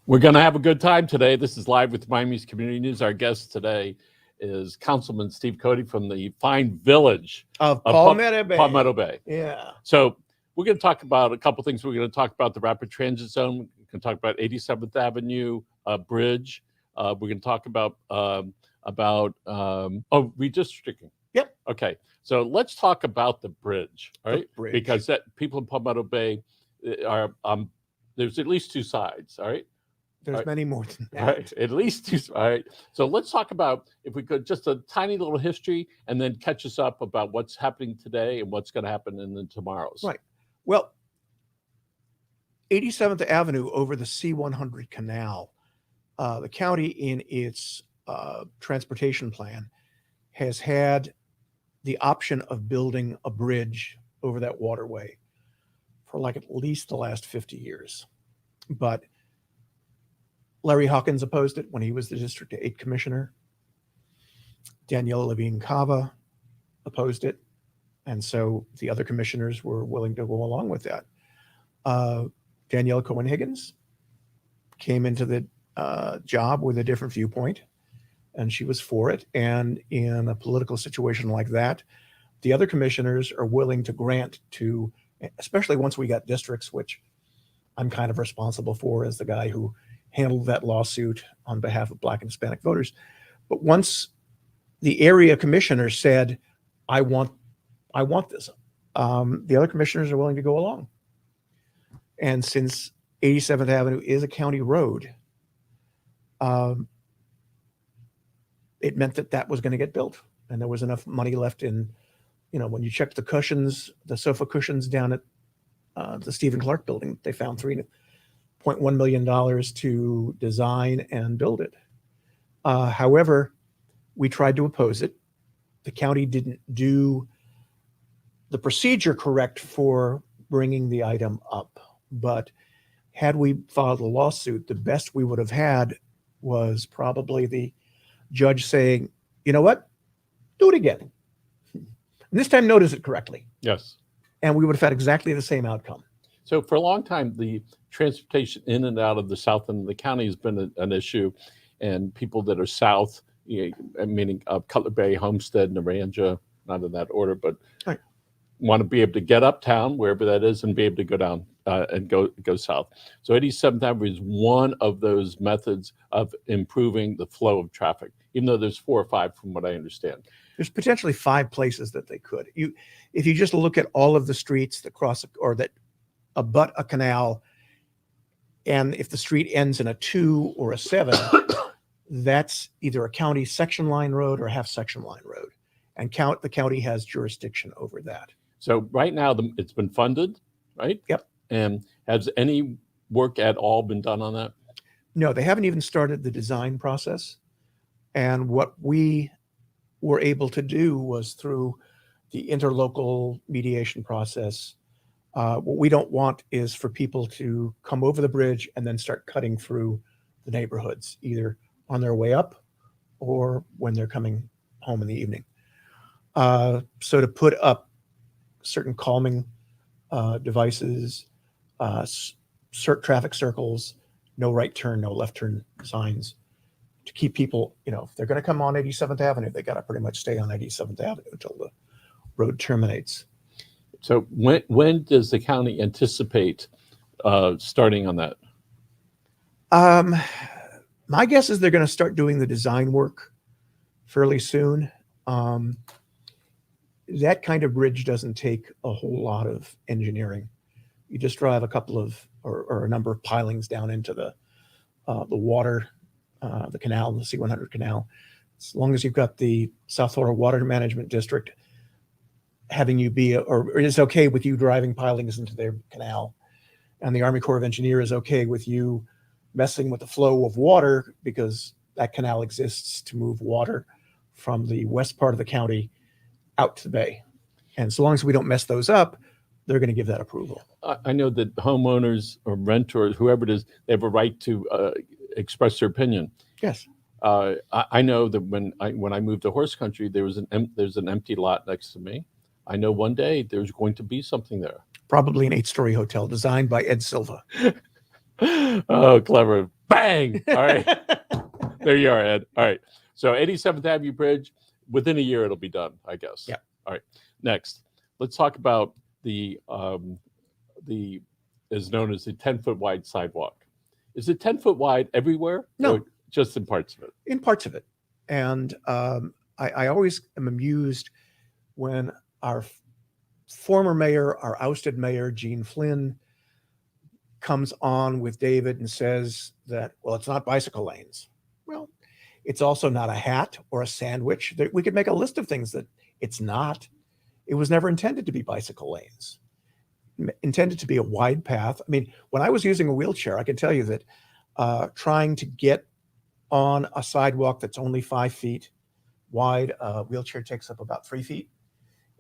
We're going to have a good time today. This is Live with Miami's Community News. Our guest today is Councilman Steve Cody from the fine village of Palmetto Bay. Palmetto Bay. Yeah. So we're going to talk about a couple things. We're going to talk about the rapid transit zone. We're going to talk about 87th Avenue Bridge. We're going to talk about redistricting. Yep. Okay. So let's talk about the bridge, all right? The bridge. Because people in Palmetto Bay are there's at least two sides, all right? There's many more than that. Right, at least two. All right. So let's talk about, if we could, just a tiny little history, and then catch us up about what's happening today and what's going to happen in the tomorrows. Right. Well, 87th Avenue over the C-100 canal, the county in its transportation plan has had the option of building a bridge over that waterway for like at least the last 50 years. But Larry Hawkins opposed it when he was the District 8 commissioner. Danielle Levine Cava opposed it. And so the other commissioners were willing to go along with that. Danielle Cohen Higgins came into the job with a different viewpoint, and she was for it. And in a political situation like that, the other commissioners are willing to grant to, especially once we got districts, which I'm kind of responsible for as the guy who handled that lawsuit on behalf of Black and Hispanic voters. But once the area commissioner said, I want this, the other commissioners are willing to go along. And since 87th Avenue is a county road, it meant that was going to get built. And there was enough money left in, when you checked the cushions, the sofa cushions down at the Stephen Clark building, they found $3.1 million to design and build it. However, we tried to oppose it. The county didn't do the procedure correct for bringing the item up. But had we filed a lawsuit, the best we would have had was probably the judge saying, you know what, do it again. And this time notice it correctly. Yes. And we would have had exactly the same outcome. So for a long time, the transportation in and out of the south end of the county has been an issue, and people that are south, meaning Cutler Bay, Homestead, Naranja, not in that order, but right, want to be able to get uptown, wherever that is, and be able to go down and go south. So 87th Avenue is one of those methods of improving the flow of traffic, even though there's 4 or 5 from what I understand. There's potentially 5 places that they could. If you just look at all of the streets that cross or that abut a canal, and if the street ends in a 2 or a 7, that's either a county section line road or a half section line road, and the county has jurisdiction over that. So right now it's been funded, right? Yep. And has any work at all been done on that? No, they haven't even started the design process. And what we were able to do was through the interlocal mediation process. What we don't want is for people to come over the bridge and then start cutting through the neighborhoods, either on their way up or when they're coming home in the evening. So to put up certain calming devices, traffic circles, no right turn, no left turn signs, to keep people, if they're going to come on 87th Avenue, they got to pretty much stay on 87th Avenue until the road terminates. So when does the county anticipate starting on that? My guess is they're going to start doing the design work fairly soon. That kind of bridge doesn't take a whole lot of engineering. You just drive a couple of or a number of pilings down into the water, the canal, the C-100 canal. As long as you've got the South Florida Water Management District having you be, or it's okay with you driving pilings into their canal, and the Army Corps of Engineers is okay with you messing with the flow of water, because that canal exists to move water from the west part of the county out to the bay. And so long as we don't mess those up, they're going to give that approval. I know that homeowners or renters, whoever it is, they have a right to express their opinion. Yes. I know that when I moved to horse country, there's an empty lot next to me. I know one day there's going to be something there. Probably an 8-story hotel designed by Ed Silva. Oh, clever. Bang! Bang! All right. There you are, Ed. All right. So 87th Avenue Bridge, within a year it'll be done, I guess. Yeah. All right. Next, let's talk about the is known as the 10-foot wide sidewalk. Is it 10 foot wide everywhere? No. Or just in parts of it? In parts of it. And I always am amused when our former mayor, our ousted mayor, Gene Flynn, comes on with David and says that, well, it's not bicycle lanes. Well, it's also not a hat or a sandwich. We could make a list of things that it's not. It was never intended to be bicycle lanes. Intended to be a wide path. I mean, when I was using a wheelchair, I can tell you that trying to get on a sidewalk that's only 5 feet wide, a wheelchair takes up about 3 feet.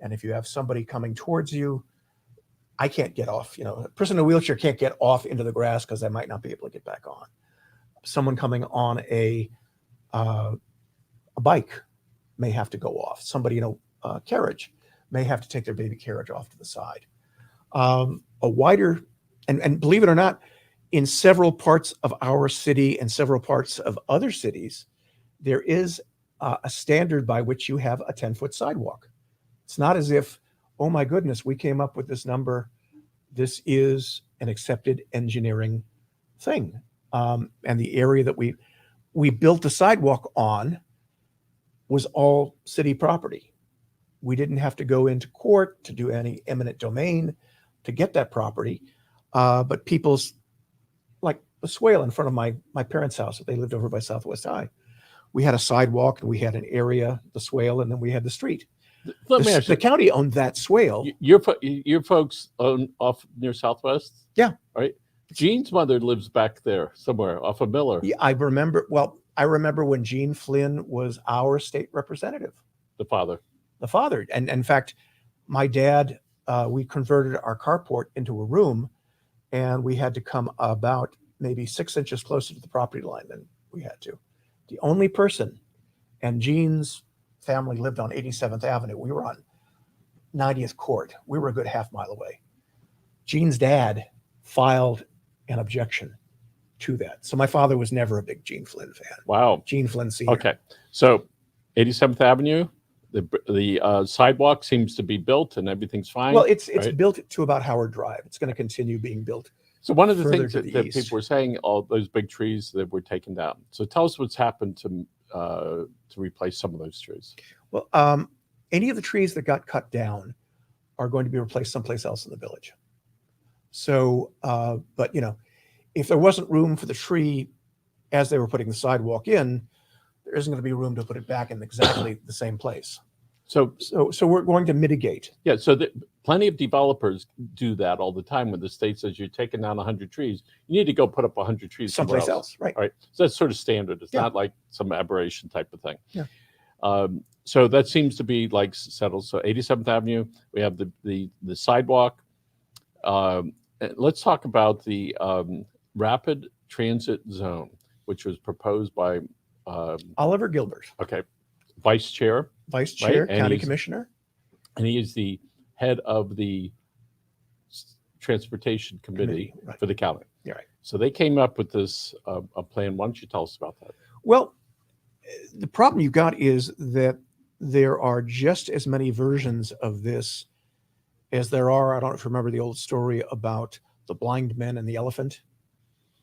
And if you have somebody coming towards you, I can't get off. A person in a wheelchair can't get off into the grass because I might not be able to get back on. Someone coming on a bike may have to go off. Somebody in a carriage may have to take their baby carriage off to the side. A wider, and believe it or not, in several parts of our city and several parts of other cities, there is a standard by which you have a 10-foot sidewalk. It's not as if, oh my goodness, we came up with this number. This is an accepted engineering thing. And the area that we built the sidewalk on was all city property. We didn't have to go into court to do any eminent domain to get that property. But people's, like the swale in front of my parents' house that they lived over by Southwest High, we had a sidewalk and we had an area, the swale, and then we had the street. Let me ask you, The county owned that swale. your folks own off near Southwest? Yeah. Right. Gene's mother lives back there somewhere off of Miller. Yeah, I remember when Gene Flynn was our state representative. The father. And in fact, my dad, we converted our carport into a room, and we had to come about maybe 6 inches closer to the property line than we had to. The only person, and Gene's family lived on 87th Avenue. We were on 90th Court. We were a good half mile away. Gene's dad filed an objection to that. So my father was never a big Gene Flynn fan. Wow. Gene Flynn Sr. Okay. So 87th Avenue, the sidewalk seems to be built and everything's fine. Well, it's right? built to about Howard Drive. It's going to continue being built. So one of the further things to that, the that east. people were saying, all those big trees that were taken down. So tell us what's happened to replace some of those trees. Well, any of the trees that got cut down are going to be replaced someplace else in the village. So, but if there wasn't room for the tree as they were putting the sidewalk in, there isn't going to be room to put it back in exactly the same place. So we're going to mitigate. yeah, so plenty of developers do that all the time when the state says you're taking down 100 trees. You need to go put up 100 trees Someplace else, right? All right. So that's sort of standard. It's Yeah. not like some aberration type of thing. Yeah. So that seems to be like settled. So 87th Avenue, we have the sidewalk. Let's talk about the rapid transit zone, which was proposed by Oliver Gilbert, Vice Chair. Vice Chair, And County he's- Commissioner. And he is the head of the Transportation Committee Right. for the county. Yeah, right. So they came up with this a plan. Why don't you tell us about that? Well, the problem you've got is that there are just as many versions of this as there are. I don't know if you remember the old story about the blind men and the elephant.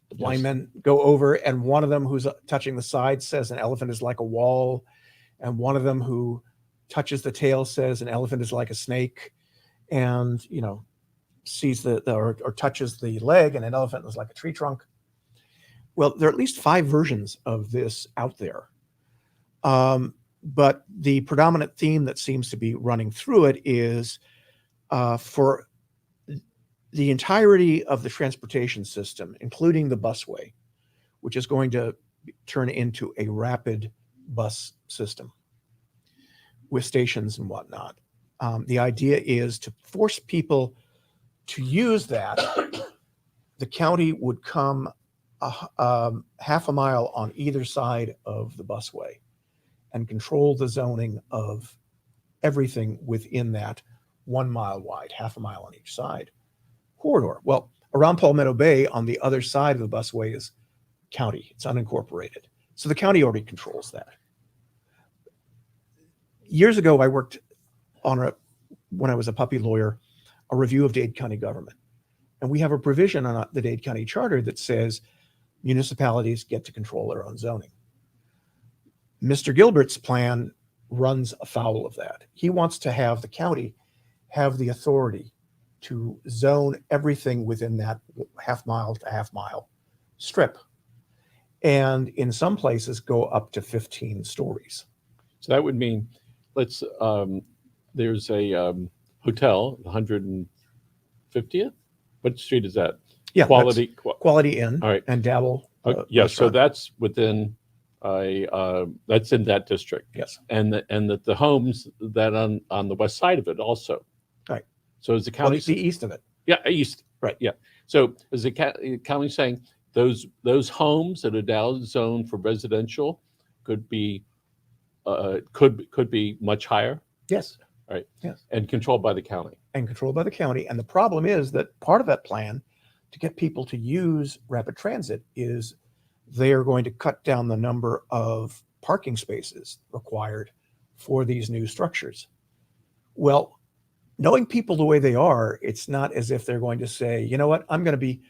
The blind Yes. men go over, and one of them who's touching the side says an elephant is like a wall, and one of them who touches the tail says an elephant is like a snake, and sees or touches the leg, and an elephant is like a tree trunk. Well, there are at least 5 versions of this out there. But the predominant theme that seems to be running through it is for the entirety of the transportation system, including the busway, which is going to turn into a rapid bus system with stations and whatnot. The idea is to force people to use that. The county would come half a mile on either side of the busway and control the zoning of everything within that 1 mile wide, half a mile on each side corridor. Well, around Palmetto Bay on the other side of the busway is county. It's unincorporated. So the county already controls that. Years ago, I worked on when I was a puppy lawyer, a review of Dade County government. And we have a provision on the Dade County Charter that says municipalities get to control their own zoning. Mr. Gilbert's plan runs afoul of that. He wants to have the county have the authority to zone everything within that half mile to half mile strip. And in some places go up to 15 stories. So that would mean, there's a hotel, 150th? What street is that? Yeah, Quality Inn. All right. And Dabble. Yeah, so restaurant. that's within that's in that district. Yes. And the homes that on the west side of it also. Right. So is the Well, county the east of it. Yeah, east. Right. Yeah. So is the county saying those homes that are now zoned for residential could be much higher? Yes. Right. Yes. And controlled by the county. And controlled by the county. And the problem is that part of that plan to get people to use rapid transit is they are going to cut down the number of parking spaces required for these new structures. Well, knowing people the way they are, it's not as if they're going to say, you know what, I'm going to be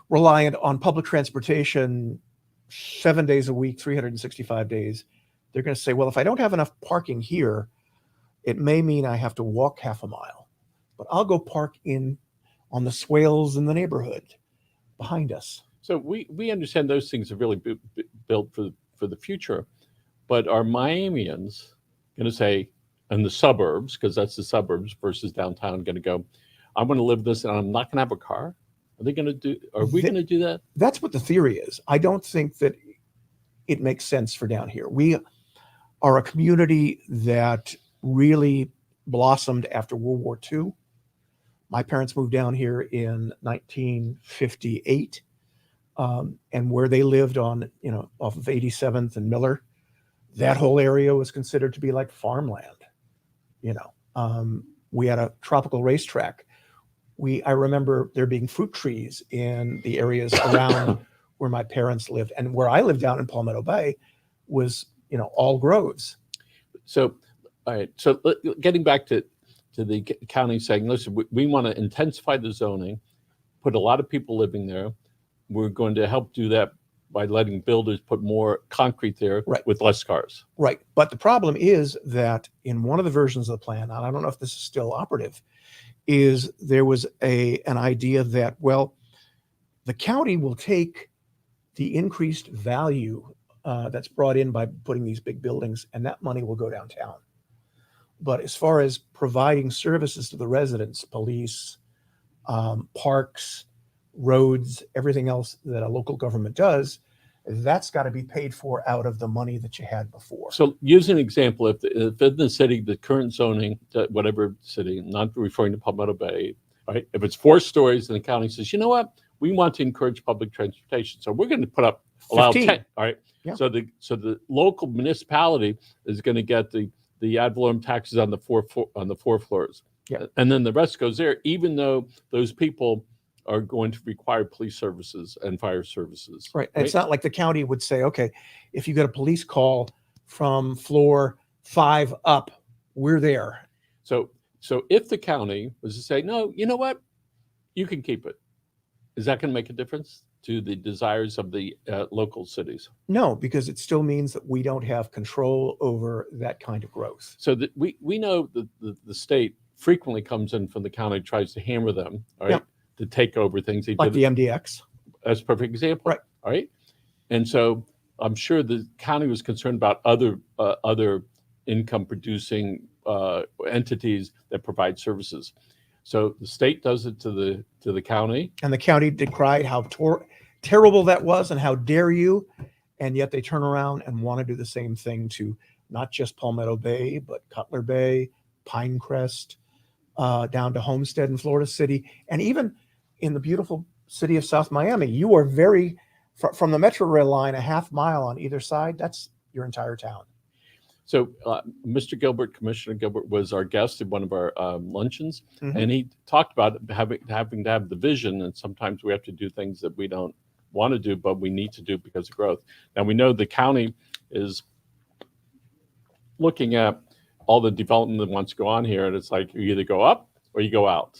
reliant on public transportation 7 days a week, 365 days. They're going to say, well, if I don't have enough parking here, it may mean I have to walk half a mile, but I'll go park on the swales in the neighborhood behind us. So we understand those things are really built for the future, but are Miamians going to say, in the suburbs, because that's the suburbs versus downtown, going to go, I want to live this and I'm not going to have a car? Are we going to do that? That's what the theory is. I don't think that it makes sense for down here. We are a community that really blossomed after World War II. My parents moved down here in 1958, and where they lived on, off of 87th and Miller, that whole area was considered to be like farmland. We had a tropical racetrack. I remember there being fruit trees in the areas around where my parents lived, and where I lived down in Palmetto Bay was, all groves. So, all right. So getting back to the county saying, listen, we want to intensify the zoning, put a lot of people living there. We're going to help do that by letting builders put more concrete there with less cars. Right. But the problem is that in one of the versions of the plan, and I don't know if this is still operative, is there was an idea that, well, the county will take the increased value that's brought in by putting these big buildings, and that money will go downtown. But as far as providing services to the residents, police, parks, roads, everything else that a local government does, that's got to be paid for out of the money that you had before. So use an example. If in the city, the current zoning, whatever city, not referring to Palmetto Bay, right? If it's 4 stories and the county says, you know what, we want to encourage public transportation, so we're going to allow 10. All right. Yeah. So the local municipality is going to get the ad valorem taxes on the 4 floors. Yeah. And then the rest goes there, even though those people are going to require police services and fire services. Right. And it's not like the county would say, okay, if you get a police call from floor 5 up, we're there. So if the county was to say, no, you know what, you can keep it, is that going to make a difference to the desires of the local cities? No, because it still means that we don't have control over that kind of growth. So that we know that the state frequently comes in from the county, tries to hammer them, all right, to take over things. Like the MDX. That's a perfect example. Right. All right. And so I'm sure the county was concerned about other income producing entities that provide services. So the state does it to the county. And the county decried how terrible that was and how dare you. And yet they turn around and want to do the same thing to not just Palmetto Bay, but Cutler Bay, Pinecrest, down to Homestead in Florida City, and even in the beautiful city of South Miami. You are from the Metro Rail line, a half mile on either side. That's your entire town. So Mr. Gilbert, Commissioner Gilbert, was our guest at one of our luncheons, and he talked about having to have the vision, and sometimes we have to do things that we don't want to do, but we need to do because of growth. Now we know the county is looking at all the development that wants to go on here, and it's like you either go up or you go out.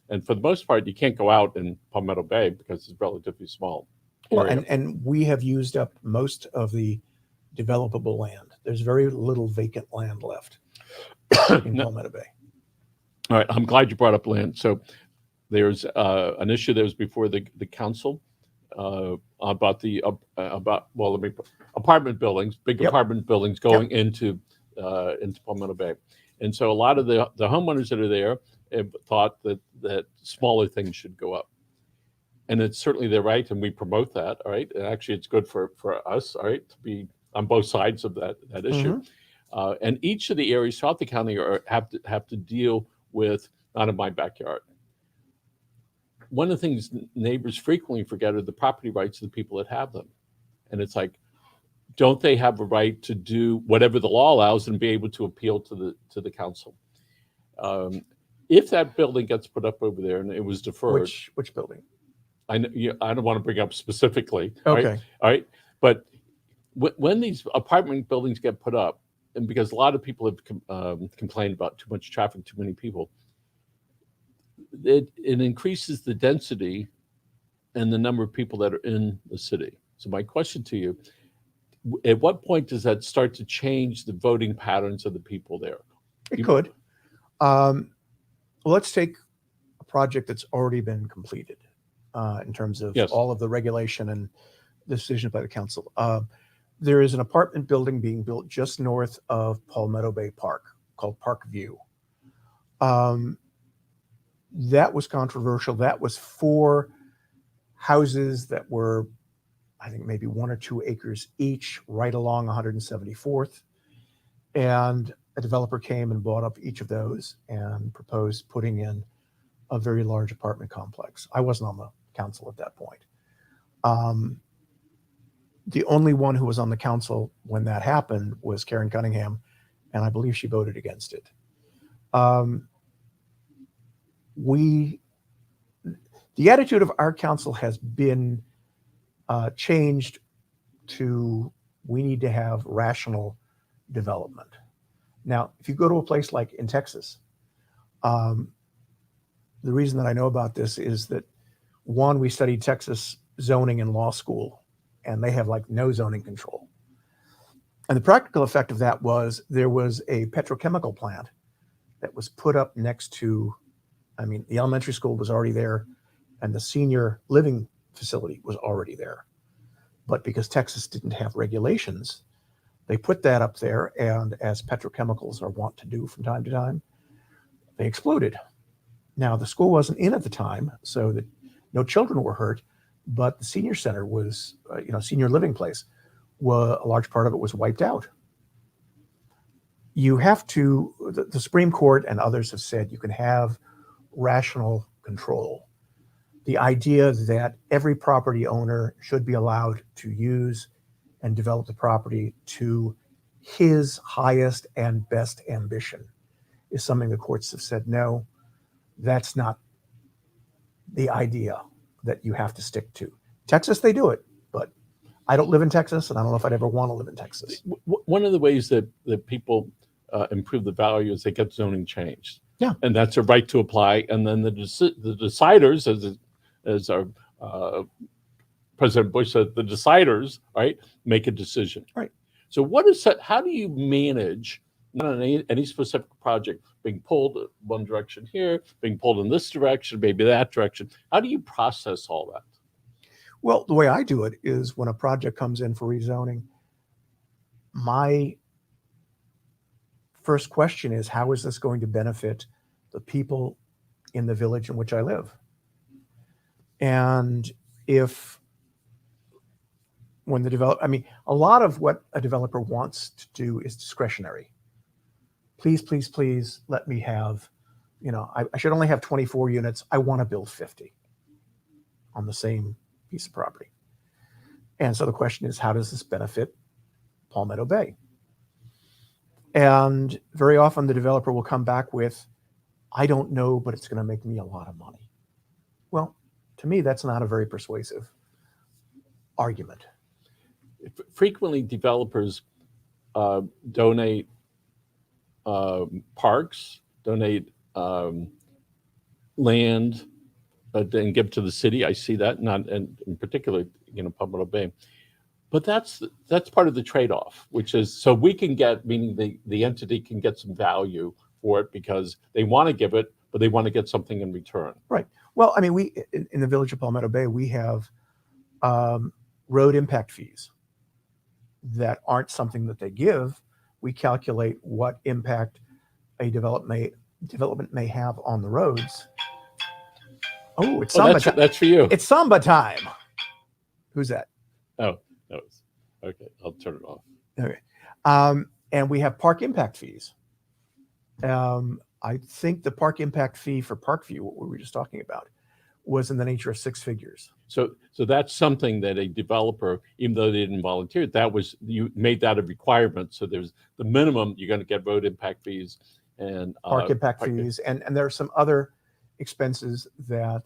And for the most part, you can't go out in Palmetto Bay because it's relatively small. Well, area. and we have used up most of the developable land. There's very little vacant land left in No. Palmetto Bay. All right, I'm glad you brought up land. So there's an issue that was before the council about the apartment buildings, big Yep. apartment buildings going into Palmetto Bay, and so a lot of the homeowners that are there have thought that smaller things should go up, and it's certainly their right, and we promote that. All right, and actually, it's good for us. All right, to be on both sides of that issue, and each of the areas throughout the county have to deal with not in my backyard. One of the things neighbors frequently forget are the property rights of the people that have them. And it's like, don't they have a right to do whatever the law allows and be able to appeal to the council? If that building gets put up over there and it was deferred. Which building? I know, I don't want to bring up specifically. Okay. All right. But when these apartment buildings get put up, and because a lot of people have complained about too much traffic, too many people, it increases the density and the number of people that are in the city. So my question to you, at what point does that start to change the voting patterns of the people there? It could. Well, let's take a project that's already been completed in terms of all of the regulation and decisions by the council. There is an apartment building being built just north of Palmetto Bay Park called Park View. That was controversial. That was 4 houses that were, I think, maybe 1 or 2 acres each, right along 174th. And a developer came and bought up each of those and proposed putting in a very large apartment complex. I wasn't on the council at that point. The only one who was on the council when that happened was Karen Cunningham, and I believe she voted against it. The attitude of our council has been changed to we need to have rational development. Now, if you go to a place like in Texas, the reason that I know about this is that, one, we studied Texas zoning in law school, and they have like no zoning control. And the practical effect of that was there was a petrochemical plant that was put up next to, the elementary school was already there, and the senior living facility was already there. But because Texas didn't have regulations, they put that up there, and as petrochemicals are wont to do from time to time, they exploded. Now, the school wasn't in at the time, so that no children were hurt, but the senior center was, senior living place, a large part of it was wiped out. You have to, the Supreme Court and others have said you can have rational control. The idea that every property owner should be allowed to use and develop the property to his highest and best ambition is something the courts have said, no, that's not the idea that you have to stick to. Texas, they do it, but I don't live in Texas, and I don't know if I'd ever want to live in Texas. One of the ways that people improve the value is they get zoning changed. Yeah. And that's a right to apply. And then the deciders, as our President Bush said, the deciders, right, make a decision. Right. So what is that? How do you manage, not on any specific project, being pulled one direction here, being pulled in this direction, maybe that direction? How do you process all that? Well, the way I do it is when a project comes in for rezoning, my first question is, how is this going to benefit the people in the village in which I live? And when the a lot of what a developer wants to do is discretionary. Please, please, please let me have, I should only have 24 units. I want to build 50 on the same piece of property. And so the question is, how does this benefit Palmetto Bay? And very often the developer will come back with, I don't know, but it's going to make me a lot of money. Well, to me, that's not a very persuasive argument. Frequently, developers donate parks, donate land, and give to the city. I see that, not in particular, Palmetto Bay. But that's part of the trade-off, which is so we can get, meaning the entity can get some value for it because they want to give it, but they want to get something in return. Right. Well, I mean, we in the Village of Palmetto Bay, we have road impact fees that aren't something that they give. We calculate what impact a development may have on the roads. Oh, it's Samba time. That's for you. It's Samba time. Who's that? Oh, no. Okay, I'll turn it off. Okay. And we have park impact fees. I think the park impact fee for Parkview, what we were just talking about, was in the nature of 6 figures. So that's something that a developer, even though they didn't volunteer, you made that a requirement. So there's the minimum, you're going to get road impact fees and park impact fees. And there are some other expenses that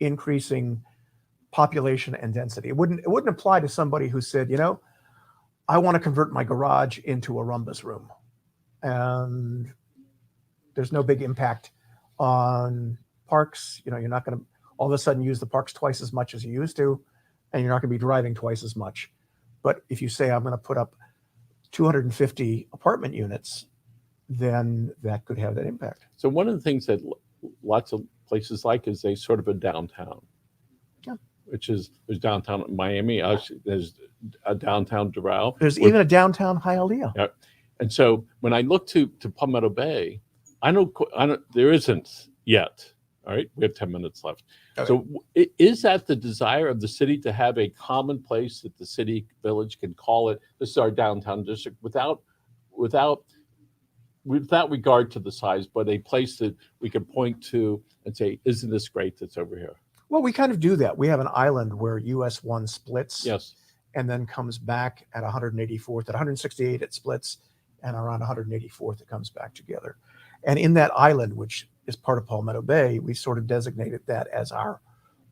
increasing population and density. It wouldn't apply to somebody who said, I want to convert my garage into a rumbus room. And there's no big impact on parks. You're not going to all of a sudden use the parks twice as much as you used to, and you're not going to be driving twice as much. But if you say, I'm going to put up 250 apartment units, then that could have that impact. So one of the things that lots of places like is they sort of a downtown. Yeah. Which is, there's downtown Miami, there's a downtown Doral. There's even a downtown Hialeah. Yeah. And so when I look to Palmetto Bay, I know there isn't yet. All right, we have 10 minutes left. Okay. So is that the desire of the city to have a common place that the city village can call it, this is our downtown district, without regard to the size, but a place that we can point to and say, isn't this great that's over here? Well, we kind of do that. We have an island where US 1 splits. Yes. And then comes back at 184th. At 168 it splits, and around 184th it comes back together. And in that island, which is part of Palmetto Bay, we sort of designated that as our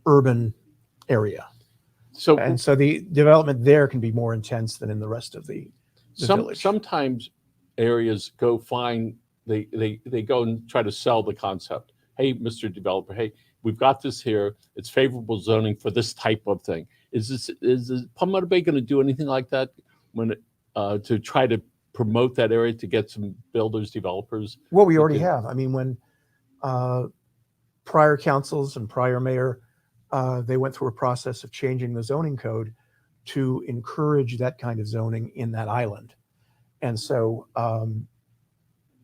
urban area. So the development there can be more intense than in the rest of the village. Sometimes areas go find, they go and try to sell the concept. Hey, Mr. Developer, hey, we've got this here. It's favorable zoning for this type of thing. Is Palmetto Bay going to do anything like that to try to promote that area to get some builders, developers? Well, we already have. I mean, when prior councils and prior mayor, they went through a process of changing the zoning code to encourage that kind of zoning in that island. And so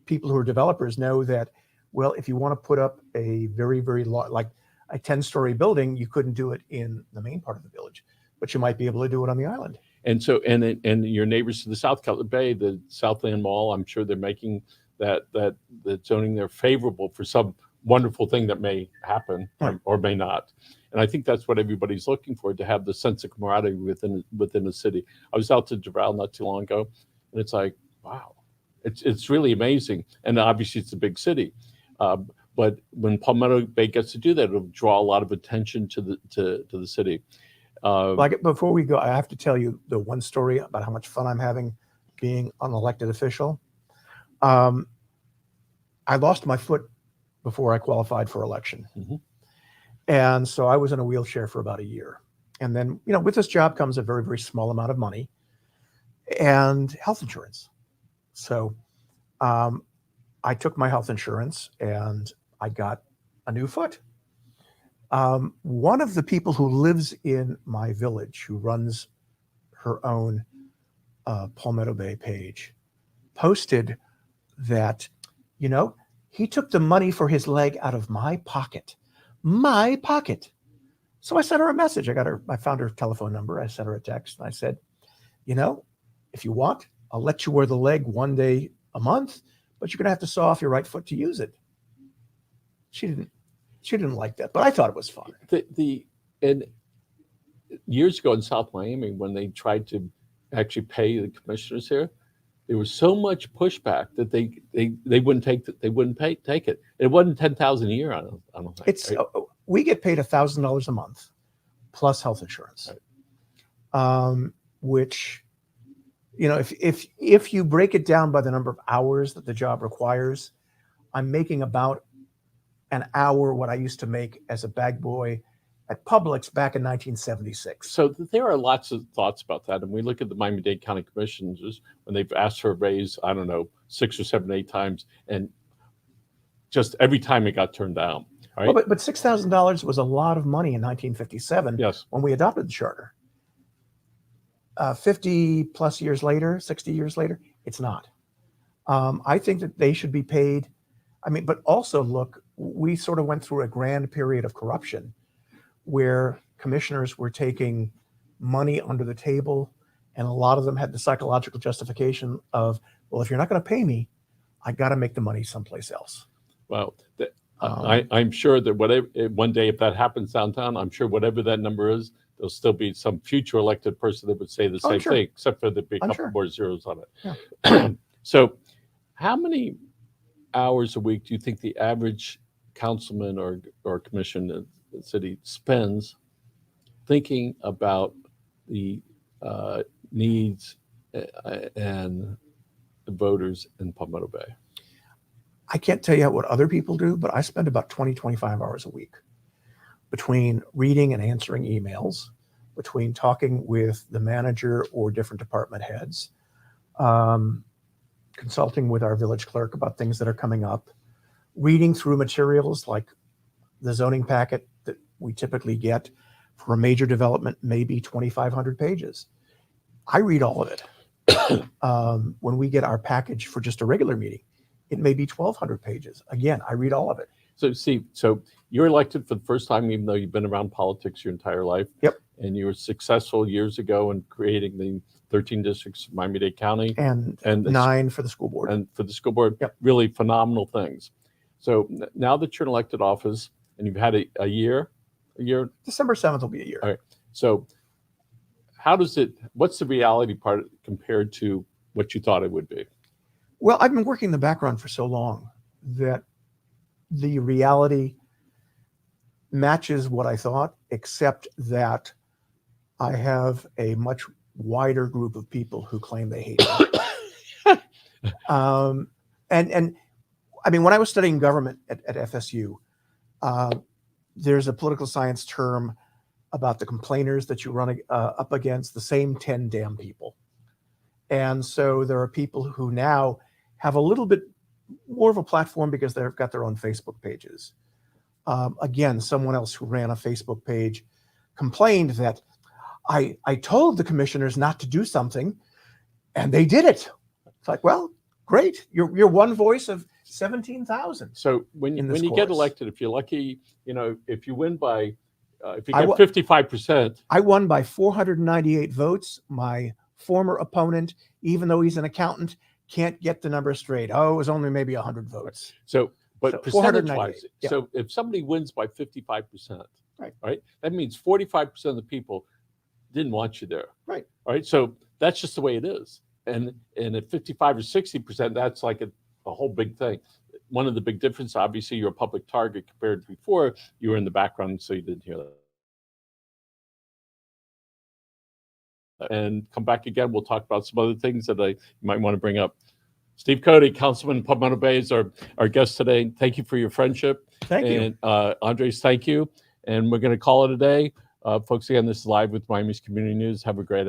people who are developers know that, well, if you want to put up a very, very large, like a 10-story building, you couldn't do it in the main part of the village, but you might be able to do it on the island. And so, and your neighbors to the south, Bay, the Southland Mall, I'm sure they're making that zoning there favorable for some wonderful thing that may happen or may not. And I think that's what everybody's looking for, to have the sense of camaraderie within a city. I was out to Doral not too long ago, and it's like, wow, it's really amazing. And obviously it's a big city. But when Palmetto Bay gets to do that, it'll draw a lot of attention to the city. Before we go, I have to tell you the one story about how much fun I'm having being an elected official. I lost my foot before I qualified for election. Mm-hmm. And so I was in a wheelchair for about a year. And then, with this job comes a very, very small amount of money and health insurance. So I took my health insurance and I got a new foot. One of the people who lives in my village, who runs her own Palmetto Bay page, posted that, he took the money for his leg out of my pocket. So I sent her a message. I found her telephone number. I sent her a text and I said, if you want, I'll let you wear the leg one day a month, but you're going to have to saw off your right foot to use it. She didn't like that, but I thought it was fun. And years ago in South Miami, when they tried to actually pay the commissioners here, there was so much pushback that they wouldn't take it. They wouldn't take it. It wasn't $10,000 a year. I don't think. We get paid $1,000 a month plus health insurance. Right. which, you know, if you break it down by the number of hours that the job requires, I'm making about an hour what I used to make as a bag boy at Publix back in 1976. So there are lots of thoughts about that. And we look at the Miami-Dade County Commissioners when they've asked for a raise, I don't know, 6 or 7, 8 times. And just every time it got turned down. Right? Well, but $6,000 was a lot of money in 1957 Yes. when we adopted the charter. 50 plus years later, 60 years later, it's not. I think that they should be paid. I mean, but also look, we sort of went through a grand period of corruption where commissioners were taking money under the table, and a lot of them had the psychological justification of, well, if you're not going to pay me, I got to make the money someplace else. Well, I'm sure that whatever one day, if that happens downtown, I'm sure whatever that number is, there'll still be some future elected person that would say the same thing, except for there'd be a couple more zeros on it. Yeah. So how many hours a week do you think the average councilman or commission in the city spends thinking about the needs and the voters in Palmetto Bay? I can't tell you what other people do, but I spend about 20, 25 hours a week between reading and answering emails, between talking with the manager or different department heads, consulting with our village clerk about things that are coming up, reading through materials like the zoning packet that we typically get for a major development, maybe 2,500 pages. I read all of it. When we get our package for just a regular meeting, it may be 1,200 pages. Again, I read all of it. So Steve, so you're elected for the first time, even though you've been around politics your entire life. Yep. And you were successful years ago in creating the 13 districts of Miami-Dade County. And 9 for the school board. And for the school board, yep. Really phenomenal things. So now that you're in elected office and you've had a year? December 7th will be a year. All right. So what's the reality part compared to what you thought it would be? Well, I've been working in the background for so long that the reality matches what I thought, except that I have a much wider group of people who claim they hate me. And I mean, when I was studying government at FSU, there's a political science term about the complainers that you run up against, the same 10 damn people. And so there are people who now have a little bit more of a platform because they've got their own Facebook pages. Again, someone else who ran a Facebook page complained that I told the commissioners not to do something and they did it. It's like, well, great. You're one voice of 17,000. So when you get elected, if you're lucky, if you win by, if you get 55%. I won by 498 votes. My former opponent, even though he's an accountant, can't get the number straight. Oh, it was only maybe 100 votes. So percentage-wise, yeah. So if somebody wins by 55%, right, that means 45% of the people didn't want you there. Right. All right. So that's just the way it is. And at 55 or 60%, that's like a whole big thing. One of the big differences, obviously, you're a public target compared to before. You were in the background, so you didn't hear that. And come back again. We'll talk about some other things that you might want to bring up. Steve Cody, Councilman Palmetto Bay, is our guest today. Thank you for your friendship. Thank you. And Andres, thank you. And we're going to call it a day. Folks, again, this is Live with Miami's Community News. Have a great